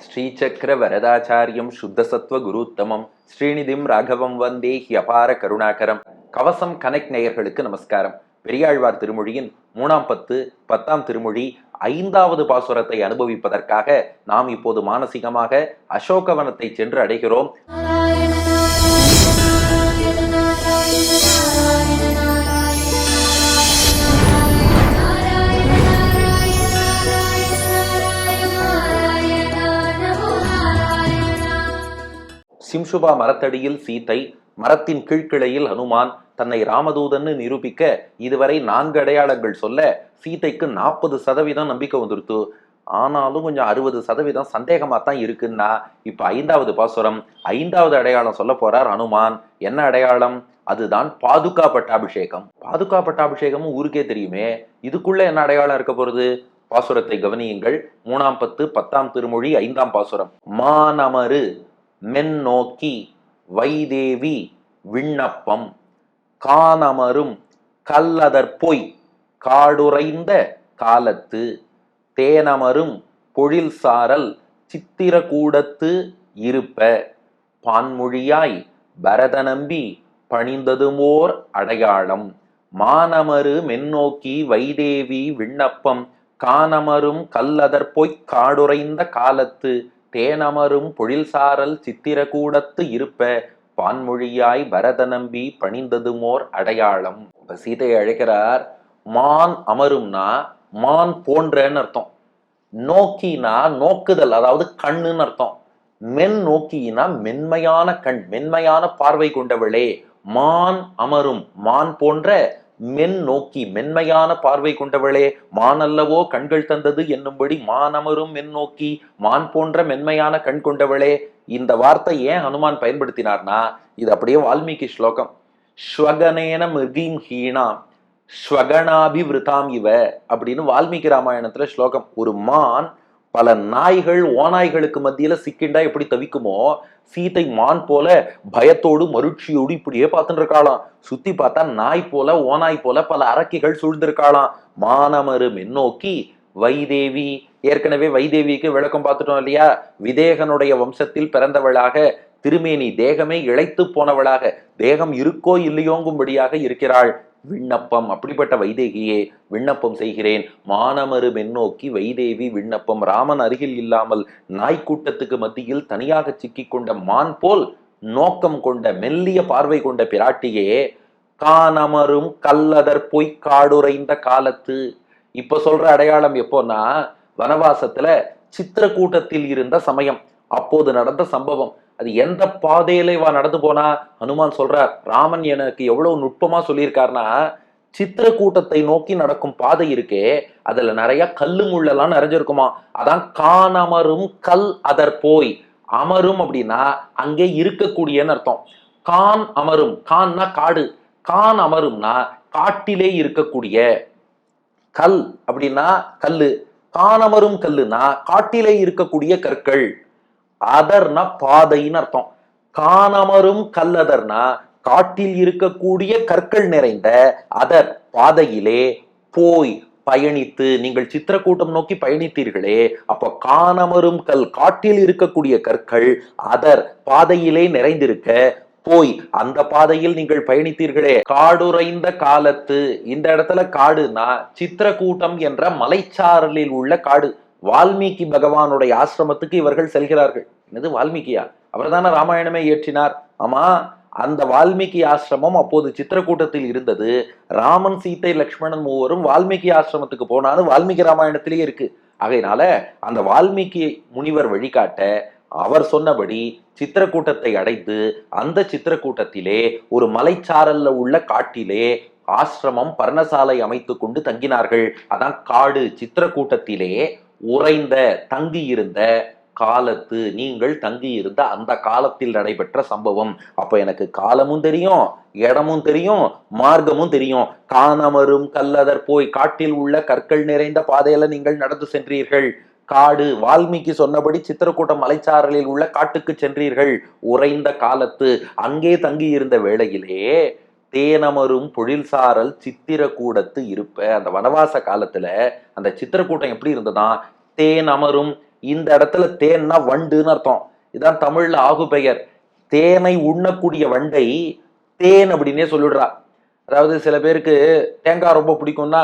ஸ்ரீசக்கர வரதாச்சாரியம் சுத்தசத்வ குருத்தமம் ஸ்ரீநிதிம் ராகவம் வந்தே அபார கருணாகரம். கவசம் கனெக்ட் நேயர்களுக்கு நமஸ்காரம். பெரியாழ்வார் திருமொழியின் 3ஆம் பத்து 10ஆம் திருமொழி 5வது பாசுரத்தை அனுபவிப்பதற்காக நாம் இப்போது மானசீகமாக அசோகவனத்தை சென்று அடைகிறோம். சிம்சுபா மரத்தடியில் சீத்தை, மரத்தின் கீழ்கிளையில் ஹனுமான் தன்னை ராமதூதன்னு நிரூபிக்க இதுவரை 4 அடையாளங்கள் சொல்ல சீதைக்கு 40% நம்பிக்கை வந்துருத்து. ஆனாலும் கொஞ்சம் 60% சந்தேகமா தான் இருக்குன்னா இப்ப 5வது பாசுரம் 5வது அடையாளம் சொல்ல போறார் ஹனுமான். என்ன அடையாளம்? அதுதான் பாதுகா பட்டாபிஷேகம். பாதுகா பட்டாபிஷேகமும் ஊருக்கே தெரியுமே, இதுக்குள்ள என்ன அடையாளம் இருக்க போறது? பாசுரத்தை கவனியுங்கள். 3ஆம் பத்து 10ஆம் திருமொழி 5ஆம் பாசுரம். மானமரு மென்னோக்கி வைதேவி விண்ணப்பம் கானமரும் கல்லதற்பொய் காடுரைந்த காலத்து தேனமரும் பொழில் சாரல் சித்திரக்கூடத்து இருப்ப பான்மொழியாய் பரதநம்பி பணிந்ததுமோர் அடையாளம். மானமரு மென்னோக்கி வைதேவி விண்ணப்பம் கானமரும் கல்லதற்பொய் காடுரைந்த காலத்து தேனமரும் பொழில் சாரல் சித்திரக்கூடத்து இருப்ப பான்மொழியாய் பரதநம்பி பணிந்ததுமோர் அடையாளம். இப்ப சீதையை அழைக்கிறார். மான் அமரும்னா மான் போன்றன்னு அர்த்தம். நோக்கினா நோக்குதல், அதாவது கண்ணுன்னு அர்த்தம். மென் நோக்கினா மென்மையான கண், மென்மையான பார்வை கொண்டவளே. மான் அமரும் மான் போன்ற, மென் நோக்கி மென்மையான பார்வை கொண்டவளே. மான் அல்லவோ கண்கள் தந்தது என்னும்படி மானமரும் மென் நோக்கி மான் போன்ற மென்மையான கண் கொண்டவளே. இந்த வார்த்தை ஏன் ஹனுமான் பயன்படுத்தினார்னா, இது அப்படியே வால்மீகி ஸ்லோகம். ஸ்வகனேன மிருகீம் ஹீனாம் ஸ்வகனாபிவிருதாம் இவ அப்படின்னு வால்மீகி ராமாயணத்துல ஸ்லோகம். ஒரு மான் பல நாய்கள் ஓநாய்களுக்கு மத்தியில சிக்கிண்டா எப்படி தவிக்குமோ, சீதை மான் போல பயத்தோடு மருட்சியோடு இப்படியே பார்த்துட்டு இருக்காளாம். சுத்தி பார்த்தா நாய் போல ஓநாய் போல பல அரக்கிகள் சூழ்ந்திருக்காளாம். மானமரு மென்னோக்கி வைதேவி. ஏற்கனவே வைதேவிக்கு விளக்கம் பார்த்துட்டோம் இல்லையா? விதேகனுடைய வம்சத்தில் பிறந்தவளாக, திருமேனி தேகமே இழைத்து போனவளாக, தேகம் இருக்கோ இல்லையோங்கும்படியாக இருக்கிறாள். விண்ணப்பம், அப்படிப்பட்ட வைதேகியே விண்ணப்பம் செய்கிறேன். மானமரு மென்னோக்கி வைதேவி விண்ணப்பம். ராமன் அருகில் இல்லாமல் நாய்க்கூட்டத்துக்கு மத்தியில் தனியாக சிக்கிக் கொண்ட மான் போல் நோக்கம் கொண்ட மெல்லிய பார்வை கொண்ட பிராட்டியே. கானமரும் கல்லதற்பொய் காடுரைந்த காலத்து. இப்ப சொல்ற அடையாளம் எப்போன்னா, வனவாசத்துல சித்திரக்கூட்டத்தில் இருந்த சமயம், அப்போது நடந்த சம்பவம். அது எந்த பாதையில இவா நடந்து போனா? ஹனுமான் சொல்றார், ராமன் எனக்கு எவ்வளவு நுட்பமா சொல்லியிருக்காருன்னா, சித்திரக்கூட்டத்தை நோக்கி நடக்கும் பாதை இருக்கே, அதுல நிறைய கல்லு முள்ளெல்லாம் நிறைஞ்சிருக்குமா. அதான் கானமரும் கல் அதற்போய். அமரும் அப்படின்னா அங்கே இருக்கக்கூடியன்னு அர்த்தம். கான் அமரும், கான்னா காடு, கான் அமரும்னா காட்டிலே இருக்கக்கூடிய. கல் அப்படின்னா கல்லு, கானமரும் கல்லுனா காட்டிலே இருக்கக்கூடிய கற்கள். அதர்னா பாதைன்னு அர்த்தம். கானமரும் கல்லதர்னா காட்டில் இருக்கக்கூடிய கற்கள் நிறைந்த அதர் பாதையிலே போய் பயணித்து. நீங்கள் சித்திரக்கூட்டம் நோக்கி பயணித்தீர்களே, அப்ப கானமரும் கல் காட்டில் இருக்கக்கூடிய கற்கள் அதர் பாதையிலே நிறைந்திருக்க போய் அந்த பாதையில் நீங்கள் பயணித்தீர்களே. காடுரைந்த காலத்து. இந்த இடத்துல காடுனா சித்திரக்கூட்டம் என்ற மலைச்சாரலில் உள்ள காடு. வால்மீகி பகவானுடைய ஆசிரமத்துக்கு இவர்கள் செல்கிறார்கள். என்னது வால்மீகியா? அவர் தானே ராமாயணமே இயற்றினார். ஆமா, அந்த வால்மீகி ஆசிரமம் அப்போது சித்திரக்கூட்டத்தில் இருந்தது. ராமன் சீத்தை லக்ஷ்மணன் மூவரும் வால்மீகி ஆசிரமத்துக்கு போனான்னு வால்மீகி ராமாயணத்திலேயே இருக்கு. ஆகையினால அந்த வால்மீகி முனிவர் வழிகாட்ட அவர் சொன்னபடி சித்திரக்கூட்டத்தை அடைந்து அந்த சித்திரக்கூட்டத்திலே ஒரு மலைச்சாரல்ல உள்ள காட்டிலே ஆசிரமம் பர்ணசாலை அமைத்து கொண்டு தங்கினார்கள். அதான் காடு. சித்திரக்கூட்டத்திலே உறைந்த தங்கியிருந்த காலத்து, நீங்கள் தங்கியிருந்த அந்த காலத்தில் நடைபெற்ற சம்பவம். அப்ப எனக்கு காலமும் தெரியும், இடமும் தெரியும், மார்க்கமும் தெரியும். கானமரும் கல்லதர் போய் காட்டில் உள்ள கற்கள் நிறைந்த பாதையில நீங்கள் நடந்து சென்றீர்கள். காடு, வால்மீகி சொன்னபடி சித்திரக்கூட்டம் மலைச்சாரலில் உள்ள காட்டுக்கு சென்றீர்கள். உறைந்த காலத்து, அங்கே தங்கியிருந்த வேளையிலே தேனமரும் பொழில் சாரல் சித்திரக்கூடத்து இருப்ப. அந்த வனவாச காலத்துல அந்த சித்திரக்கூட்டம் எப்படி இருந்ததா? தேன் அமரும், இந்த இடத்துல தேன்னா வண்டுன்னு அர்த்தம். இதான் தமிழ்ல ஆகு பெயர். தேனை உண்ணக்கூடிய வண்டை தேன் அப்படின்னே சொல்லிடுறா. அதாவது சில பேருக்கு தேங்காய் ரொம்ப பிடிக்கும்னா,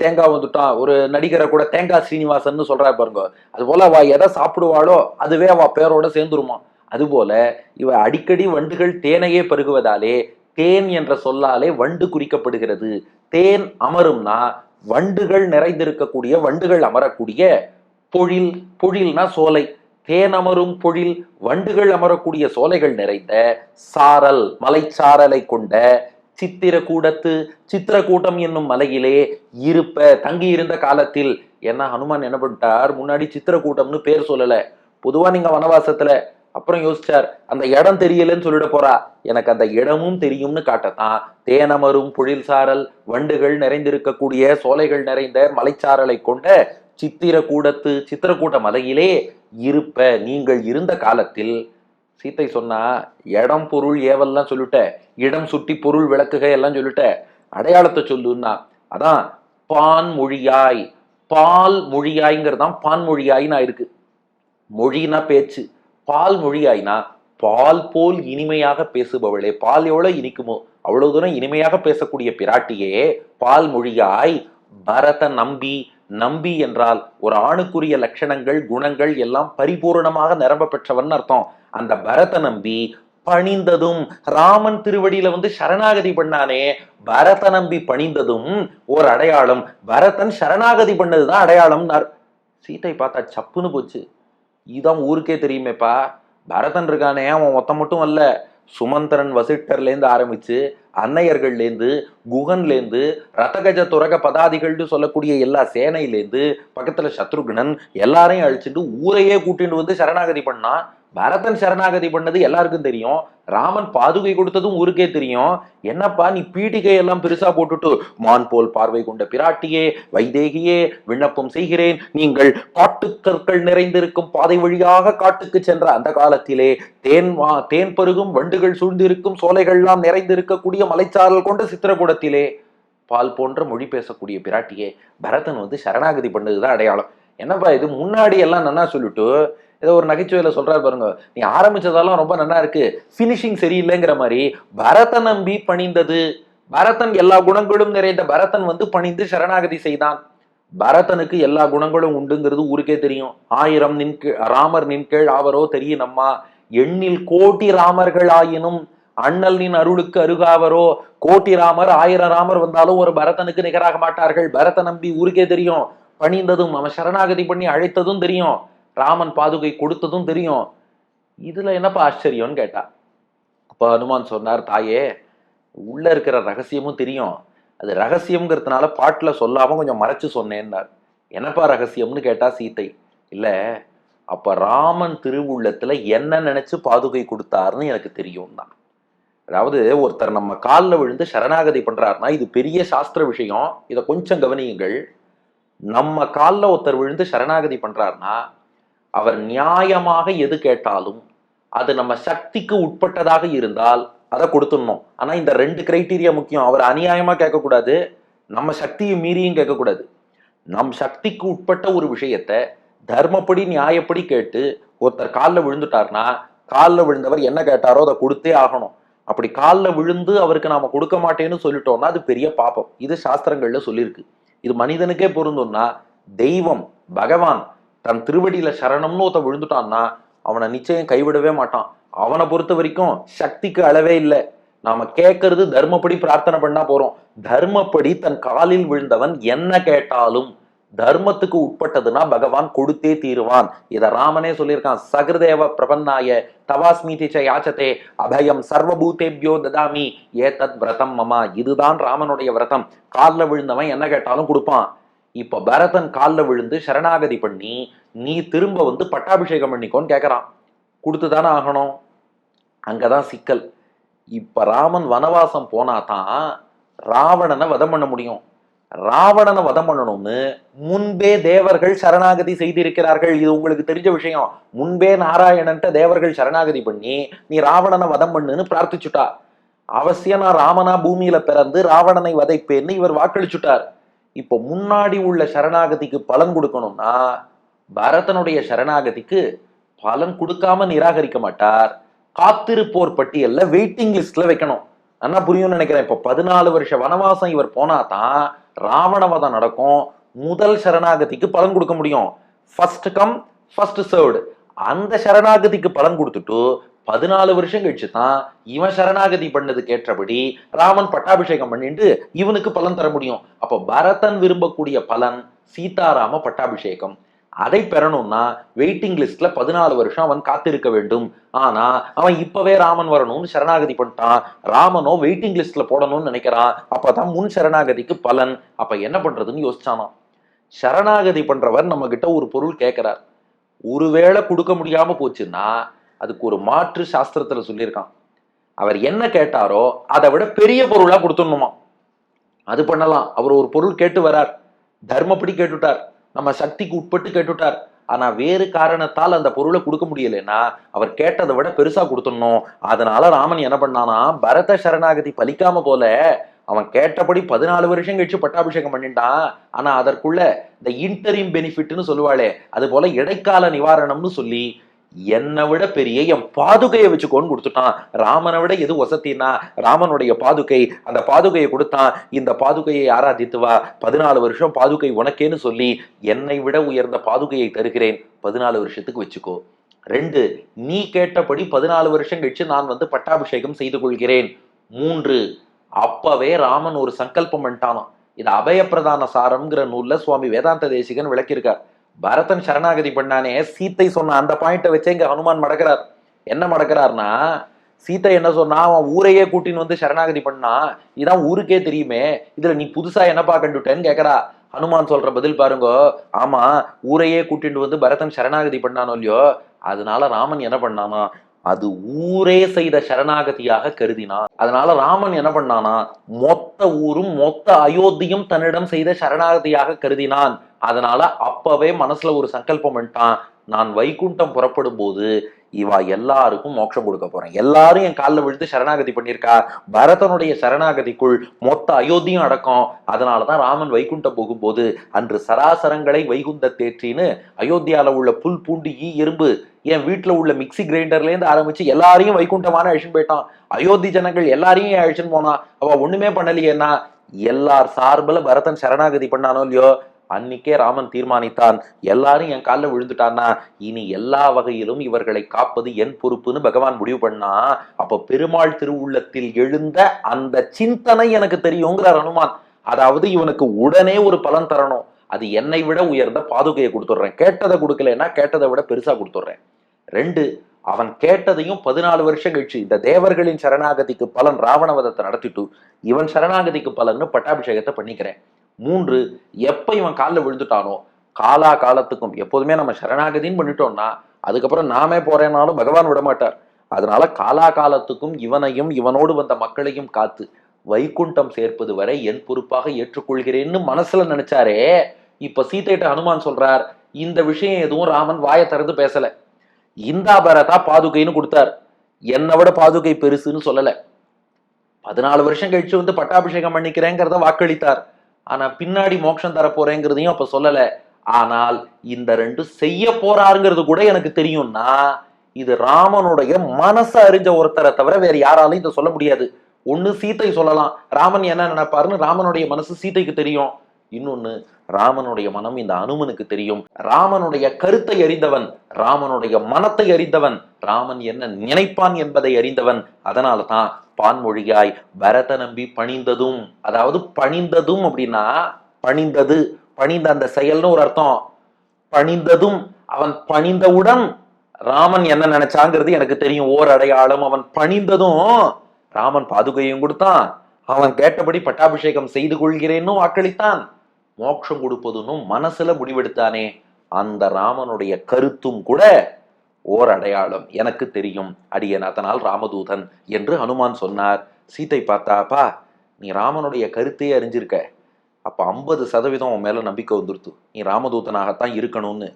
தேங்காய் வந்துட்டான். ஒரு நடிகரை கூட தேங்காய் ஸ்ரீனிவாசன் சொல்றா பாருங்க. அது போல அவ எதை சாப்பிடுவாளோ அதுவே அவ பேரோட சேர்ந்துருமா. அதுபோல இவ அடிக்கடி வண்டுகள் தேனையே பருகுவதாலே தேன் என்ற சொல்லாலே வண்டு குறிக்கப்படுகிறது. தேன் அமரும்னா வண்டுகள் நிறைந்திருக்கக்கூடிய, வண்டுகள் அமரக்கூடிய பொழில். பொழில்னா சோலை. தேன் அமரும் பொழில், வண்டுகள் அமரக்கூடிய சோலைகள் நிறைந்த சாரல், மலைச்சாரலை கொண்ட சித்திரக்கூடத்து, சித்திரக்கூட்டம் என்னும் மலையிலே இருப்ப, தங்கி இருந்த காலத்தில். ஏன்னா ஹனுமான் என்ன பண்ணிட்டார், முன்னாடி சித்திரக்கூட்டம்னு பேர் சொல்லல. பொதுவா நீங்க வனவாசத்துல அப்புறம் யோசிச்சார், அந்த இடம் தெரியலன்னு சொல்லிட போறா, எனக்கு அந்த இடமும் தெரியும்னு காட்டத்தான் தேனமரும் பொழில் சாரல், வண்டுகள் நிறைந்திருக்கக்கூடிய சோலைகள் நிறைந்த மலைச்சாரலை கொண்ட சித்திரக்கூடத்து, சித்திரக்கூட்ட மலையிலே இருப்ப, நீங்கள் இருந்த காலத்தில். சீத்தை சொன்னா, இடம் பொருள் ஏவல்லாம் சொல்லிட்ட, இடம் சுட்டி பொருள் விளக்குக எல்லாம் சொல்லிட்ட, அடையாளத்தை சொல்லுன்னா அதான் பான் மொழியாய். பால் மொழியாய்ங்கிறதான் பான் மொழியாய்னா இருக்கு. மொழினா பேச்சு, பால் மொழியாய்னா பால் போல் இனிமையாக பேசுபவளே. பால் எவ்வளவு இனிக்குமோ அவ்வளவு தூரம் இனிமையாக பேசக்கூடிய பிராட்டியே பால் மொழியாய். பரத நம்பி. நம்பி என்றால் ஒரு ஆணுக்குரிய லட்சணங்கள் குணங்கள் எல்லாம் பரிபூர்ணமாக நிரம்ப பெற்றவன் அர்த்தம். அந்த பரத நம்பி பணிந்ததும், ராமன் திருவடியில சரணாகதி பண்ணானே, பரத நம்பி பணிந்ததும் ஒரு அடையாளம். பரதன் சரணாகதி பண்ணதுதான் அடையாளம். சீத்தை பார்த்தா சப்புன்னு போச்சு. இதான் ஊருக்கே தெரியுமேப்பா. பரதன் இருக்கானே, அவன் மொத்த மட்டும் அல்ல, சுமந்திரன் வசிட்டர்லேருந்து ஆரம்பிச்சு அன்னையர்கள்லேருந்து குகன்லேருந்து ரதகஜ துரக பதாதிகள்னு சொல்லக்கூடிய எல்லா சேனையிலேருந்து பக்கத்துல சத்ருகுணன் எல்லாரையும் அழிச்சுட்டு ஊரையே கூட்டிட்டு சரணாகதி பண்ணா. பரதன் சரணாகதி பண்ணது எல்லாருக்கும் தெரியும். ராமன் பாதுகை கொடுத்ததும் ஊருக்கே தெரியும். என்னப்பா நீ பீட்டிகை எல்லாம் பெருசா போட்டுட்டு, மான் போல் பார்வை கொண்ட பிராட்டியே வைதேகியே விண்ணப்பம் செய்கிறேன், நீங்கள் காட்டுக்கற்கள் நிறைந்திருக்கும் பாதை வழியாக காட்டுக்கு சென்ற அந்த காலத்திலே தேன் பருகும் வண்டுகள் சூழ்ந்திருக்கும் சோலைகள்லாம் நிறைந்திருக்கக்கூடிய மலைச்சாரல் கொண்ட சித்திரக்கூடத்திலே பால் போன்ற மொழி பேசக்கூடிய பிராட்டியே பரதன் சரணாகதி பண்ணதுதான் அடையாளம். என்னப்பா இது, முன்னாடி எல்லாம் நன்னா சொல்லிட்டு ஏதோ ஒரு நகைச்சுவையில சொல்றாரு பாருங்க, நீ ஆரம்பிச்சதெல்லாம் ரொம்ப நல்லா இருக்கு, பினிஷிங் சரியில்லைங்கிற மாதிரி. பரதன் நம்பி பணிந்தது. பரதன் எல்லா குணங்களும் நிறைந்த பரதன் பணிந்து சரணாகதி செய்தான். பரதனுக்கு எல்லா குணங்களும் உண்டுங்கிறது ஊருக்கே தெரியும். 1000 ராமர் நின்கீழ் ஆவரோ தெரியும் நம்மா, எண்ணில் கோட்டி ராமர்கள் ஆயினும் அண்ணல் நின் அருளுக்கு அருகாவரோ. கோட்டி ராமர் 1000 ராமர் வந்தாலும் ஒரு பரதனுக்கு நிகராக மாட்டார்கள். பரத நம்பி ஊருக்கே தெரியும். பணிந்ததும், அவன் சரணாகதி பண்ணி அழைத்ததும் தெரியும். ராமன் பாதுகை கொடுத்ததும் தெரியும். இதுல என்னப்பா ஆச்சரியம்னு கேட்டா, அப்ப ஹனுமான் சொன்னார், தாயே உள்ள இருக்கிற ரகசியமும் தெரியும், அது ரகசியம்ங்கிறதுனால பாட்டுல சொல்லாம கொஞ்சம் மறைச்சு சொன்னேன்னார். என்னப்பா ரகசியம்னு கேட்டா சீத்தை, இல்ல அப்ப ராமன் திருவுள்ளத்துல என்ன நினைச்சு பாதுகை கொடுத்தாருன்னு எனக்கு தெரியும் தான். அதாவது ஒருத்தர் நம்ம காலில் விழுந்து சரணாகதி பண்றாருன்னா இது பெரிய சாஸ்திர விஷயம். இதை கொஞ்சம் கவனியுங்கள். நம்ம காலில் ஒருத்தர் விழுந்து சரணாகதி பண்றாருன்னா அவர் நியாயமாக எது கேட்டாலும் அது நம்ம சக்திக்கு உட்பட்டதாக இருந்தால் அதை கொடுத்துடணும். ஆனா இந்த 2 கிரைட்டீரியா முக்கியம். அவர் அநியாயமா கேட்கக்கூடாது, நம்ம சக்தியை மீறியும் கேட்கக்கூடாது. நம் சக்திக்கு உட்பட்ட ஒரு விஷயத்த தர்மப்படி நியாயப்படி கேட்டு ஒருத்தர் காலில் விழுந்துட்டார்னா, காலில் விழுந்தவர் என்ன கேட்டாரோ அதை கொடுத்தே ஆகணும். அப்படி காலில் விழுந்து அவருக்கு நாம கொடுக்க மாட்டேன்னு சொல்லிட்டோம்னா அது பெரிய பாப்பம். இது சாஸ்திரங்கள்ல சொல்லியிருக்கு. இது மனிதனுக்கே பொருந்தும்னா, தெய்வம் பகவான் தன் திருவடியில சரணம்னு ஒருத்த விழுந்துட்டான்னா அவனை நிச்சயம் கைவிடவே மாட்டான். அவனை பொறுத்த வரைக்கும் சக்திக்கு அளவே இல்லை. நாம கேட்கறது தர்மப்படி பிரார்த்தனை பண்ணா போறோம். தர்மப்படி தன் காலில் விழுந்தவன் என்ன கேட்டாலும் தர்மத்துக்கு உட்பட்டதுன்னா பகவான் கொடுத்தே தீருவான். இத ராமனே சொல்லியிருக்கான். சகிருதேவ பிரபன்னாய தவாஸ்மீதி ச யாச்சதே அபயம் சர்வபூதேபியோ ததாமி ஏதத் விரதம் மமா. இதுதான் ராமனுடைய விரதம். காலில் விழுந்தவன் என்ன கேட்டாலும் கொடுப்பான். இப்ப பரதன் காலில் விழுந்து சரணாகதி பண்ணி நீ திரும்ப பட்டாபிஷேகம் பண்ணிக்கோன்னு கேட்கறான். கொடுத்துதானே ஆகணும். அங்கதான் சிக்கல். இப்ப ராமன் வனவாசம் போனாதான் ராவணனை வதம் பண்ண முடியும். ராவணனை வதம் பண்ணணும்னு முன்பே தேவர்கள் சரணாகதி செய்திருக்கிறார்கள். இது உங்களுக்கு தெரிஞ்ச விஷயம். முன்பே நாராயணன்ட்ட தேவர்கள் சரணாகதி பண்ணி நீ ராவணனை வதம் பண்ணுன்னு பிரார்த்திச்சுட்டா. அவசியம் நான் ராமனா பூமியில பிறந்து ராவணனை வதைப்பேன்னு இவர் வாக்களிச்சுட்டார். இப்போ முன்னாடி உள்ள சரணாகதிக்கு பலன் கொடுக்கணும்னா பரதனுடைய சரணாகதிக்கு பலன் கொடுக்காம நிராகரிக்க மாட்டார். காத்திருப்போர் பட்டியல்ல வெயிட்டிங் லிஸ்ட்ல வைக்கணும். ஆனா புரியும்னு நினைக்கிறேன். இப்ப 14 வருஷ வனவாசம் இவர் போனாதான் ராவணவதம் நடக்கும். முதல் சரணாகதிக்கு பலன் கொடுக்க முடியும். First come first served. அந்த சரணாகதிக்கு பலன் கொடுத்துட்டு 14 வருஷம் கழிச்சு தான் இவன் சரணாகதி பண்ணதுக்கு ஏற்றபடி ராமன் பட்டாபிஷேகம் பண்ணிட்டு இவனுக்கு பலன் தர முடியும். அப்போ பரதன் விரும்பக்கூடிய பலன் சீதாராம பட்டாபிஷேகம். அதை பெறணும்னா வெயிட்டிங் லிஸ்ட்ல 14 வருஷம் அவன் காத்திருக்க வேண்டும். ஆனா அவன் இப்பவே ராமன் வரணும்னு சரணாகதி பண்ணிட்டான். ராமனோ வெயிட்டிங் லிஸ்ட்ல போடணும்னு நினைக்கிறான். அப்பதான் முன் சரணாகதிக்கு பலன். அப்ப என்ன பண்றதுன்னு யோசிச்சானா. சரணாகதி பண்றவர் நம்ம கிட்ட ஒரு பொருள் கேட்கிறார். ஒருவேளை கொடுக்க முடியாம போச்சுன்னா அதுக்கு ஒரு மாற்று சாஸ்திரத்துல சொல்லியிருக்கான். அவர் என்ன கேட்டாரோ அதை விட பெரிய பொருளா கொடுத்துடணுமா. அது பண்ணலாம். அவர் ஒரு பொருள் கேட்டு வரார், தர்மப்படி கேட்டுட்டார், நம்ம சக்திக்கு உட்பட்டு கேட்டுட்டார். ஆனா வேறு காரணத்தால் அந்த பொருளை கொடுக்க முடியலன்னா அவர் கேட்டதை விட பெருசா கொடுத்துடணும். அதனால ராமன் என்ன பண்ணானா, பரத சரணாகதி பலிக்காம போல அவன் கேட்டபடி 14 வருஷம் கழிச்சு பட்டாபிஷேகம் பண்ணிட்டான். ஆனா அதற்குள்ள இந்த இன்டரிம் பெனிஃபிட்னு சொல்லுவாளே, அது போல இடைக்கால நிவாரணம்னு சொல்லி என்னை விட பெரிய என் பாதுகையை வச்சுக்கோன்னு கொடுத்துட்டான். ராமனை விட எது வசத்தினா ராமனுடைய பாதுகை. அந்த பாதுகையை கொடுத்தான். இந்த பாதுகையை ஆராதித்து வா, 14 வருஷம் பாதுகை உனக்கேன்னு சொல்லி என்னை விட உயர்ந்த பாதுகையை தருகிறேன், 14 வருஷத்துக்கு வச்சுக்கோ. 2, நீ கேட்டபடி 14 வருஷம் கழிச்சு நான் வந்து பட்டாபிஷேகம் செய்து கொள்கிறேன். 3, அப்பவே ராமன் ஒரு சங்கல்பம் பண்ணிட்டானாம். இது அபயப்பிரதான சாரம்ங்கிற நூல்ல சுவாமி வேதாந்த தேசிகன் விளக்கியிருக்கார். பரதன் சரணாகதி பண்ணானே, சீத்தை சொன்ன அந்த பாயிண்ட வச்சே இங்க ஹனுமான் மடக்கிறார். என்ன மடக்கிறார்னா, சீத்தை என்ன சொன்னா, அவன் ஊரையே கூட்டின்னு வந்து சரணாகதி பண்ணா, இதான் ஊருக்கே தெரியுமே, இதுல நீ புதுசா என்னப்பா கண்டுட்டேன்னு கேக்குறா. ஹனுமான் சொல்ற பதில் பாருங்க. ஆமா, ஊரையே கூட்டிட்டு வந்து பரதன் சரணாகதி பண்ணானோ இல்லையோ, அதனால ராமன் என்ன பண்ணானா, அது ஊரே செய்த சரணாகதியாக கருதினான். அதனால ராமன் என்ன பண்ணானா, மொத்த ஊரும் மொத்த அயோத்தியும் தன்னிடம் செய்த சரணாகதியாக கருதினான். அதனால அப்பவே மனசுல ஒரு சங்கல்பம் பண்ணிட்டான், நான் வைகுண்டம் புறப்படும் போது இவா எல்லாருக்கும் மோட்சம் கொடுக்க போறேன். எல்லாரும் என் காலில் விழுந்து சரணாகதி பண்ணியிருக்கா. பரதனுடைய சரணாகதிக்குள் மொத்த அயோத்தியும் அடக்கம். அதனாலதான் ராமன் வைகுண்டம் போகும்போது அன்று சராசரங்களை வைகுந்த தேற்றின்னு அயோத்தியால உள்ள புல் பூண்டு ஈ எறும்பு என் வீட்டுல உள்ள மிக்சி கிரைண்டர்ல இருந்து ஆரம்பிச்சு எல்லாரையும் வைகுண்டமான அழிச்சுன்னு போயிட்டான். அயோத்தி ஜனங்கள் எல்லாரையும் அழிச்சுன்னு போனா. அவ ஒண்ணுமே பண்ணலையேன்னா எல்லார் சார்பில் பரதன் சரணாகதி பண்ணானோ இல்லையோ, அன்னைக்கே ராமன் தீர்மானித்தான், எல்லாரும் என் காலில் விழுந்துட்டான்னா இனி எல்லா வகையிலும் இவர்களை காப்பது என் பொறுப்புன்னு பகவான் முடிவு பண்ணா. அப்ப பெருமாள் திருவுள்ளத்தில் எழுந்த அந்த சிந்தனை எனக்கு தெரியுங்கிறார் ஹனுமான். அதாவது இவனுக்கு உடனே ஒரு பலன் தரணும். அது என்னை விட உயர்ந்த பாதுகையை கொடுத்துடுறேன், கேட்டதை கொடுக்கலன்னா கேட்டதை விட பெருசா கொடுத்துடுறேன். 2, அவன் கேட்டதையும் 14 வருஷம் கழிச்சு இந்த தேவர்களின் சரணாகதிக்கு பலன் ராவணவதத்தை நடத்திட்டு இவன் சரணாகதிக்கு பலன்னு பட்டாபிஷேகத்தை பண்ணிக்கிறேன். 3, எப்ப இவன் காலில் விழுந்துட்டானோ காலா காலத்துக்கும், எப்போதுமே நம்ம சரணாகதின்னு பண்ணிட்டோம்னா அதுக்கப்புறம் நாமே போறேனாலும் பகவான் விடமாட்டார். அதனால காலா காலத்துக்கும் இவனையும் இவனோடு வந்த மக்களையும் காத்து வைகுண்டம் சேர்ப்பது வரை என் பொறுப்பாக ஏற்றுக்கொள்கிறேன்னு மனசுல நினைச்சாரே. இப்ப சீதைட்ட ஹனுமான் சொல்றார், இந்த விஷயம் எதுவும் ராமன் வாயை திறந்து பேசல. இந்தா பரதா பாதுகைன்னு கொடுத்தார், என்னை விட பாதுகை பெருசுன்னு சொல்லல. 14 வருஷம் கழிச்சு வந்து பட்டாபிஷேகம் பண்ணிக்கிறேங்கிறத வாக்களித்தார். ஆனா பின்னாடி மோட்சம் தர போறேங்கிறதையும் அப்ப சொல்லல. ஆனால் இந்த 2 செய்ய போறாருங்கிறது கூட எனக்கு தெரியும்னா இது ராமனுடைய மனசை அறிஞ்ச ஒருத்தரை தவிர வேற யாராலும் இதை சொல்ல முடியாது. ஒண்ணு சீத்தை சொல்லலாம், ராமன் என்ன நினைப்பாருன்னு ராமனுடைய மனசு சீதைக்கு தெரியும். இன்னொன்னு ராமனுடைய மனம் இந்த அனுமனுக்கு தெரியும். ராமனுடைய கருத்தை அறிந்தவன், ராமனுடைய மனத்தை அறிந்தவன், ராமன் என்ன நினைப்பான் என்பதை அறிந்தவன். அதனாலதான் பான்மொழியாய் பரத நம்பி பணிந்ததும், அதாவது பணிந்ததும் அப்படின்னா பணிந்தது, பணிந்த அந்த செயல்னு ஒரு அர்த்தம். பணிந்ததும், அவன் பணிந்தவுடன் ராமன் என்ன நினைச்சாங்கிறது எனக்கு தெரியும், ஓர் அடையாளம். அவன் பணிந்ததும் ராமன் பாதுகையும் கொடுத்தான், அவன் கேட்டபடி பட்டாபிஷேகம் செய்து கொள்கிறேன்னு வாக்களித்தான், மோட்சம் கொடுப்பதுன்னு மனசுல முடிவெடுத்தானே, அந்த ராமனுடைய கருத்தும் கூட ஓர் அடையாளம் எனக்கு தெரியும், அடியன் அதனால் ராமதூதன் என்று ஹனுமான் சொன்னார். சீத்தை பார்த்தாப்பா, நீ ராமனுடைய கருத்தையே அறிஞ்சிருக்க, அப்ப 50% உன் மேல நம்பிக்கை வந்துருத்து, நீ ராமதூதனாகத்தான் இருக்கணும்னு.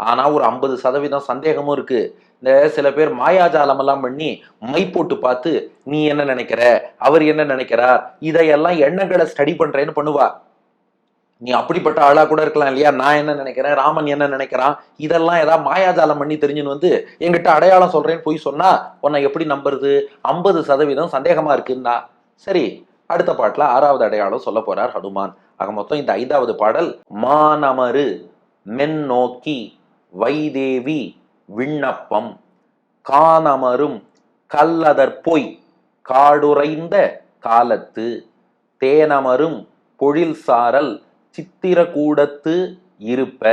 ஆனா ஒரு 50% சந்தேகமும் இருக்கு. இந்த சில பேர் மாயாஜாலம் எல்லாம் பண்ணி மை போட்டு பார்த்து நீ என்ன நினைக்கிற, அவர் என்ன நினைக்கிறார், இதையெல்லாம் எண்ணங்களை ஸ்டடி பண்றேன்னு பண்ணுவா. நீ அப்படிப்பட்ட ஆளா கூட இருக்கலாம் இல்லையா, நான் என்ன நினைக்கிறேன், ராமன் என்ன நினைக்கிறான், இதெல்லாம் ஏதாவது மாயாஜாலம் பண்ணி தெரிஞ்சுன்னு வந்து என்கிட்ட அடையாளம் சொல்றேன்னு போய் சொன்னா உன்னை எப்படி நம்புறது? 50% சந்தேகமா இருக்குன்னா சரி. அடுத்த பாட்டுல 6வது அடையாளம் சொல்ல போறார் ஹனுமான். ஆக மொத்தம் இந்த 5வது பாடல் மானமரு மென் நோக்கி வைதேவி விண்ணப்பம் கானமரும் கல்லதற் பொய் காடுரைந்த காலத்து தேனமரும் பொழில் சாரல் சித்திரகூடத்து இருப்ப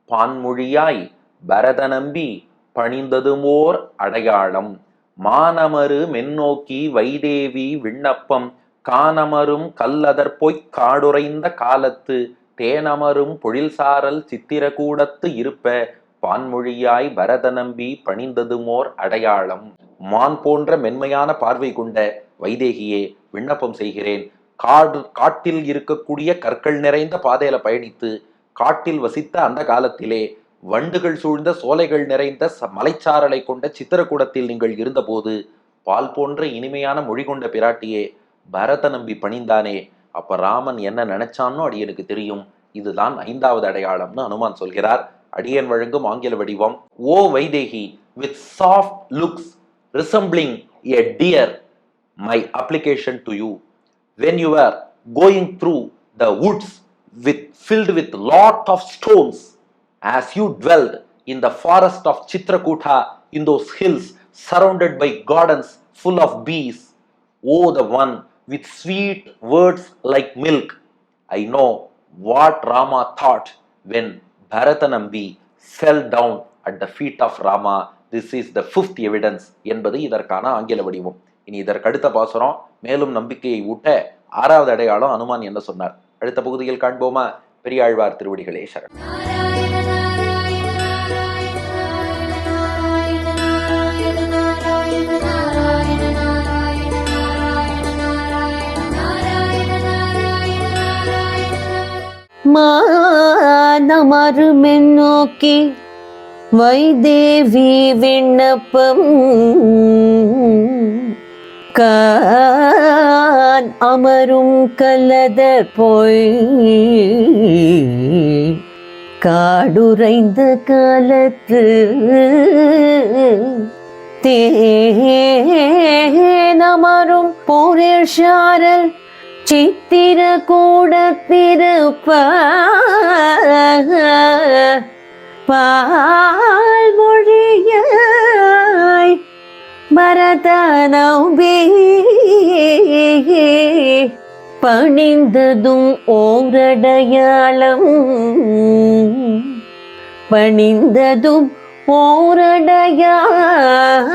பான்மொழியாய் பரதநம்பி பணிந்ததுமோர் அடையாளம் மானமரு மென்னோக்கி வைதேவி விண்ணப்பம் கானமரும் கல்லதற் பொய்க் காடுரைந்த காலத்து தேனமரும் பொழில்சாரல் சித்திரகூடத்து இருப்ப பான்மொழியாய் பரதநம்பி பணிந்ததுமோர் அடையாளம். மான் போன்ற மென்மையான பார்வை கொண்ட வைதேகியே, விண்ணப்பம் செய்கிறேன். காட்டில் இருக்கக்கூடிய கற்கள் நிறைந்த பாதையில பயணித்து காட்டில் வசித்த அந்த காலத்திலே வண்டுகள் சூழ்ந்த சோலைகள் நிறைந்த மலைச்சாரலை கொண்ட சித்திரக்கூடத்தில் நீங்கள் இருந்தபோது பால் போன்ற இனிமையான மொழி கொண்ட பிராட்டியே, பரத நம்பி பணிந்தானே, அப்ப ராமன் என்ன நினைச்சான்னு அடியனுக்கு தெரியும். இதுதான் 5வது அடையாளம்னு ஹனுமான் சொல்கிறார். அடியன் வழங்கும் ஆங்கில வடிவம். ஓ Vaidehi, with soft looks resembling a deer, my application to you. When you were going through the woods filled with lot of stones, as you dwelled in the forest of Chitrakuta, in those hills surrounded by gardens full of bees, O the one with sweet words like milk, I know what Rama thought when Bharatanambi fell down at the feet of Rama. This is the 5th evidence என்பது இதற்கான ஆங்கில வடிவம். இனி இதற்கு அடுத்த பாசுரம் மேலும் நம்பிக்கையை ஊட்ட 6வது அடையாளம் ஹனுமான் என்ன சொன்னார் அடுத்த பகுதியில் காண்போமா? பெரியாழ்வார் திருவடிகளே சரணம். மானமரு மென்னோக்கி வைதேவி விண்ணப்பம் கான் அமரும் கல்லதற் பொய் காடுரைந்த காலத்து தேனமரும் பொழில் சாரல் சித்திரகூடத்திருப்ப பால்மொழியாய் பரதநம்பி பணிந்ததும் ஓரடையாளம் பணிந்ததும் ஓரடையாளம்